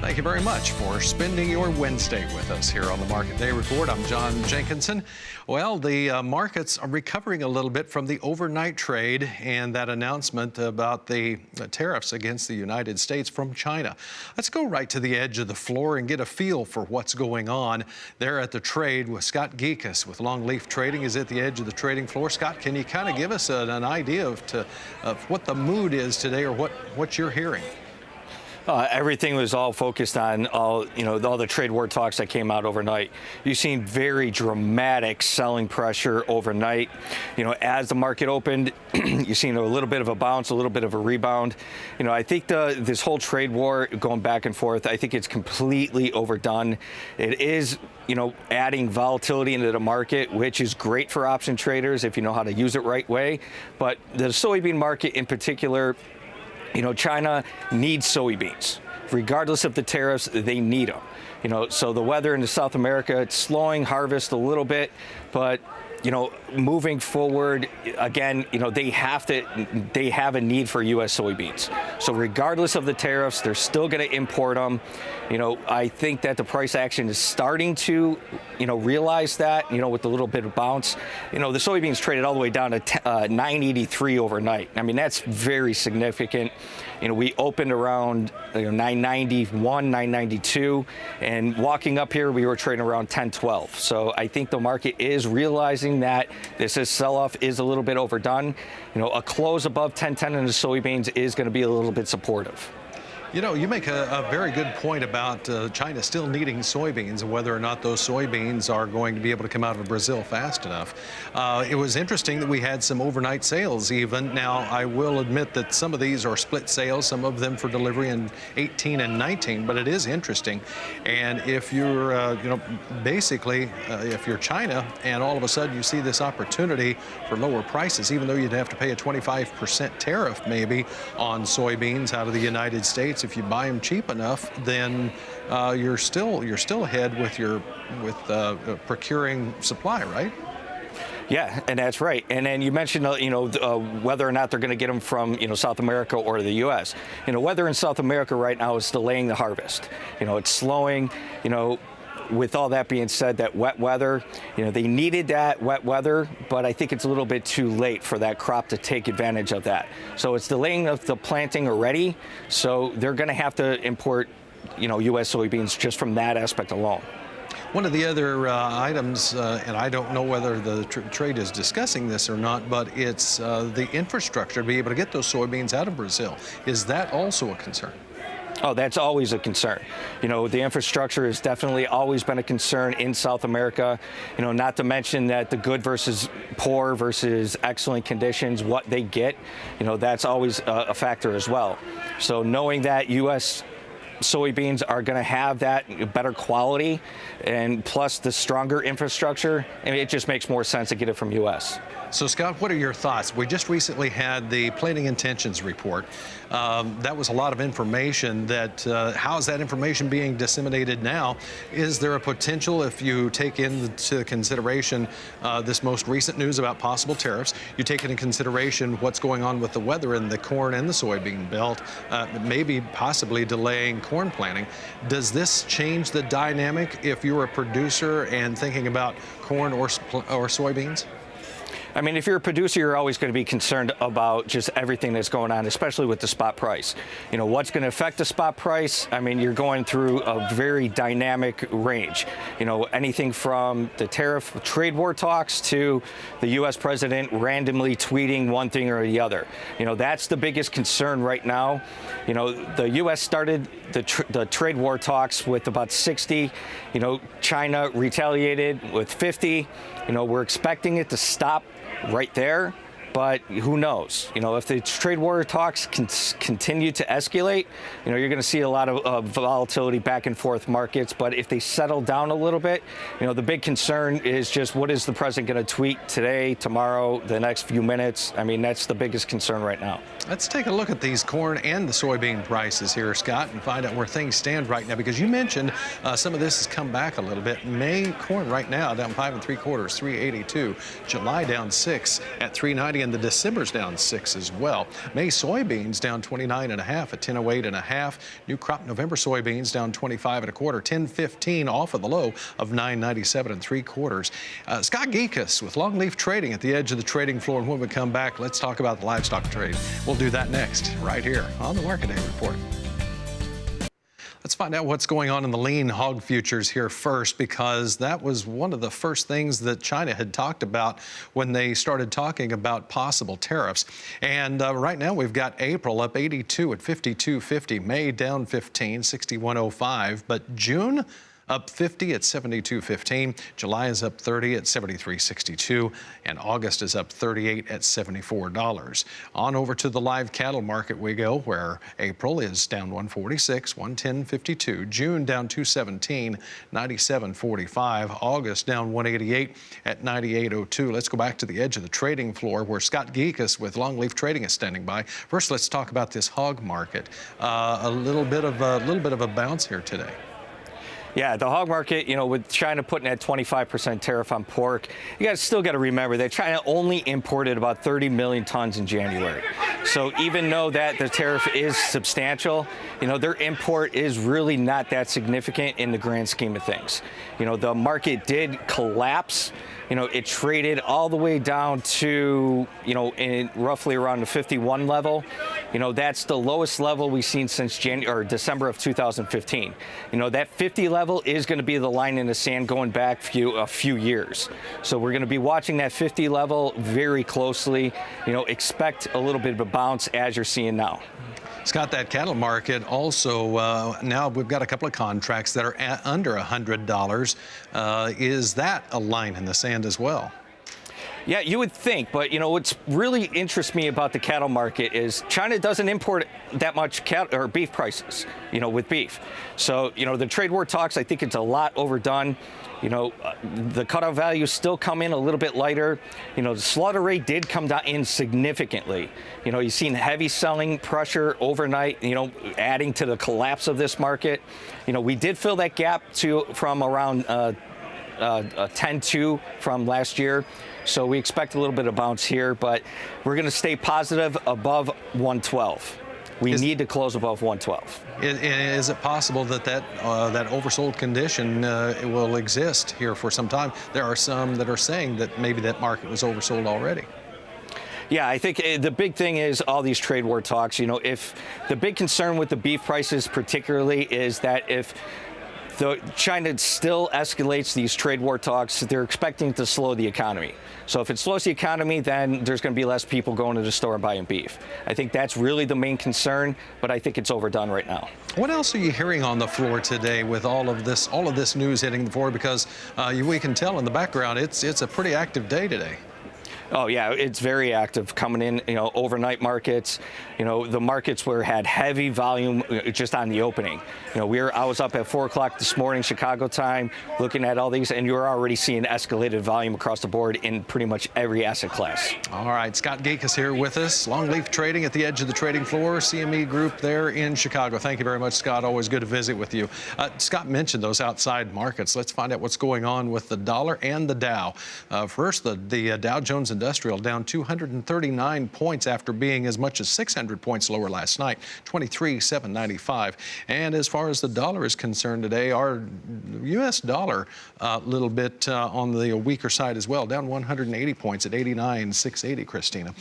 Thank you very much for spending your Wednesday with us here on the Market Day Report. I'm John Jenkinson. Well, the markets are recovering a little bit from the overnight trade and that announcement about the tariffs against the United States from China. Let's go right to the edge of the floor and get a feel for what's going on there at the trade with Scott Gecas with Longleaf Trading is at the edge of the trading floor. Scott, can you kind of give us an idea of what the mood is today or what you're hearing? Everything was all focused on all the trade war talks that came out overnight. You've seen very dramatic selling pressure overnight. As the market opened, you've seen a little bit of a bounce, a little bit of a rebound. I think this whole trade war going back and forth, I think it's completely overdone. It is, adding volatility into the market, which is great for option traders if you know how to use it right way. But the soybean market in particular, China needs soybeans. Regardless of the tariffs, they need them. So the weather in South America, it's slowing harvest a little bit, but moving forward, again, they have a need for U.S. soybeans. So regardless of the tariffs, they're still going to import them. I think that the price action is starting to, realize that, with a little bit of bounce. The soybeans traded all the way down to 983 overnight. I mean, that's very significant. We opened around 991, 992, and walking up here, we were trading around 1012. So I think the market is realizing that this sell-off is a little bit overdone. A close above 1010 in the soybeans is going to be a little bit supportive. You make a very good point about China still needing soybeans and whether or not those soybeans are going to be able to come out of Brazil fast enough. It was interesting that we had some overnight sales even. Now, I will admit that some of these are split sales, some of them for delivery in 18 and 19, but it is interesting. And if you're, basically, if you're China and all of a sudden you see this opportunity for lower prices, even though you'd have to pay a 25% tariff maybe on soybeans out of the United States, if you buy them cheap enough, then you're still ahead with procuring supply, right? Yeah, and that's right. And then you mentioned, whether or not they're going to get them from, South America or the U.S. Weather in South America right now is delaying the harvest. It's slowing. With all that being said, that wet weather, they needed that wet weather, but I think it's a little bit too late for that crop to take advantage of that. So it's delaying of the planting already. So they're going to have to import, U.S. soybeans just from that aspect alone. One of the other items, and I don't know whether the trade is discussing this or not, but it's the infrastructure to be able to get those soybeans out of Brazil. Is that also a concern? Oh, that's always a concern. The infrastructure has definitely always been a concern in South America. Not to mention that the good versus poor versus excellent conditions, what they get, that's always a factor as well. So knowing that U.S. soybeans are going to have that better quality and plus the stronger infrastructure, it just makes more sense to get it from U.S. So, Scott, what are your thoughts? We just recently had the planting intentions report. That was a lot of information. How is that information being disseminated now? Is there a potential, if you take into consideration this most recent news about possible tariffs, you take into consideration what's going on with the weather in the corn and the soybean belt, maybe possibly delaying corn planting. Does this change the dynamic if you're a producer and thinking about corn or soybeans? I mean, if you're a producer, you're always going to be concerned about just everything that's going on, especially with the spot price. What's going to affect the spot price? I mean, you're going through a very dynamic range. Anything from the tariff trade war talks to the U.S. president randomly tweeting one thing or the other. That's the biggest concern right now. The U.S. started the trade war talks with about 60. China retaliated with 50. We're expecting it to stop right there, but who knows? If the trade war talks continue to escalate, you're going to see a lot of volatility back and forth markets. But if they settle down a little bit, the big concern is just what is the president going to tweet today, tomorrow, the next few minutes? I mean, that's the biggest concern right now. Let's take a look at these corn and the soybean prices here, Scott, and find out where things stand right now, because you mentioned some of this has come back a little bit. May corn right now down 5 3/4, 382. July down 6 at 390. and the December's down 6 as well. May soybeans down 29.5 at 10.08.5. New crop November soybeans down 25 1/4, 10.15 off of the low of 9.97 3/4. Scott Gecas with longleaf trading at the edge of the trading floor. And when we come back, let's talk about the livestock trade. We'll do that next, right here on the Market Day Report. Let's find out what's going on in the lean hog futures here first, because that was one of the first things that China had talked about when they started talking about possible tariffs. And right now we've got April up 82 at 52.50, May down 15, 61.05, but June up 50 at 72.15. July is up 30 at 73.62, and August is up 38 at $74. On over to the live cattle market we go, where April is down 146, 110.52. June down 217, 97.45. August down 188 at 98.02. Let's go back to the edge of the trading floor, where Scott Gecas with longleaf trading is standing by. First, let's talk about this hog market. A little bit of a bounce here today. Yeah, the hog market, with China putting that 25% tariff on pork, you guys still got to remember that China only imported about 30 million tons in January. So even though that the tariff is substantial, their import is really not that significant in the grand scheme of things. The market did collapse. It traded all the way down to, in roughly around the 51 level. That's the lowest level we've seen since December of 2015. That 50 level is going to be the line in the sand going back a few years. So we're going to be watching that 50 level very closely. Expect a little bit of a bounce as you're seeing now. Scott, that cattle market also, now we've got a couple of contracts that are under $100. Is that a line in the sand as well? Yeah, you would think, but what's really interests me about the cattle market is China doesn't import that much cattle or beef prices, with beef. So, the trade war talks, I think it's a lot overdone. The cutoff values still come in a little bit lighter. The slaughter rate did come down in significantly. You've seen heavy selling pressure overnight, adding to the collapse of this market. We did fill that gap from around 10.2 from last year. So we expect a little bit of bounce here, but we're going to stay positive above 112. We need to close above 112. Is it possible that that oversold condition will exist here for some time? There are some that are saying that maybe that market was oversold already. Yeah, I think the big thing is all these trade war talks. If the big concern with the beef prices particularly is that if China still escalates these trade war talks, they're expecting to slow the economy. So if it slows the economy, then there's going to be less people going to the store and buying beef. I think that's really the main concern, but I think it's overdone right now. What else are you hearing on the floor today with all of this news hitting the floor? Because we can tell in the background it's a pretty active day today. Oh, yeah, it's very active coming in, overnight markets, the markets where had heavy volume just on the opening. I was up at 4 o'clock this morning, Chicago time, looking at all these, and you're already seeing escalated volume across the board in pretty much every asset class. All right, Scott Gecas here with us, longleaf trading at the edge of the trading floor, CME Group there in Chicago. Thank you very much, Scott. Always good to visit with you. Scott mentioned those outside markets. Let's find out what's going on with the dollar and the Dow. First, the Dow Jones Industrial down 239 points after being as much as 600 points lower last night, 23,795. And as far as the dollar is concerned today, our U.S. dollar a little bit on the weaker side as well, down 180 points at 89,680, Christina.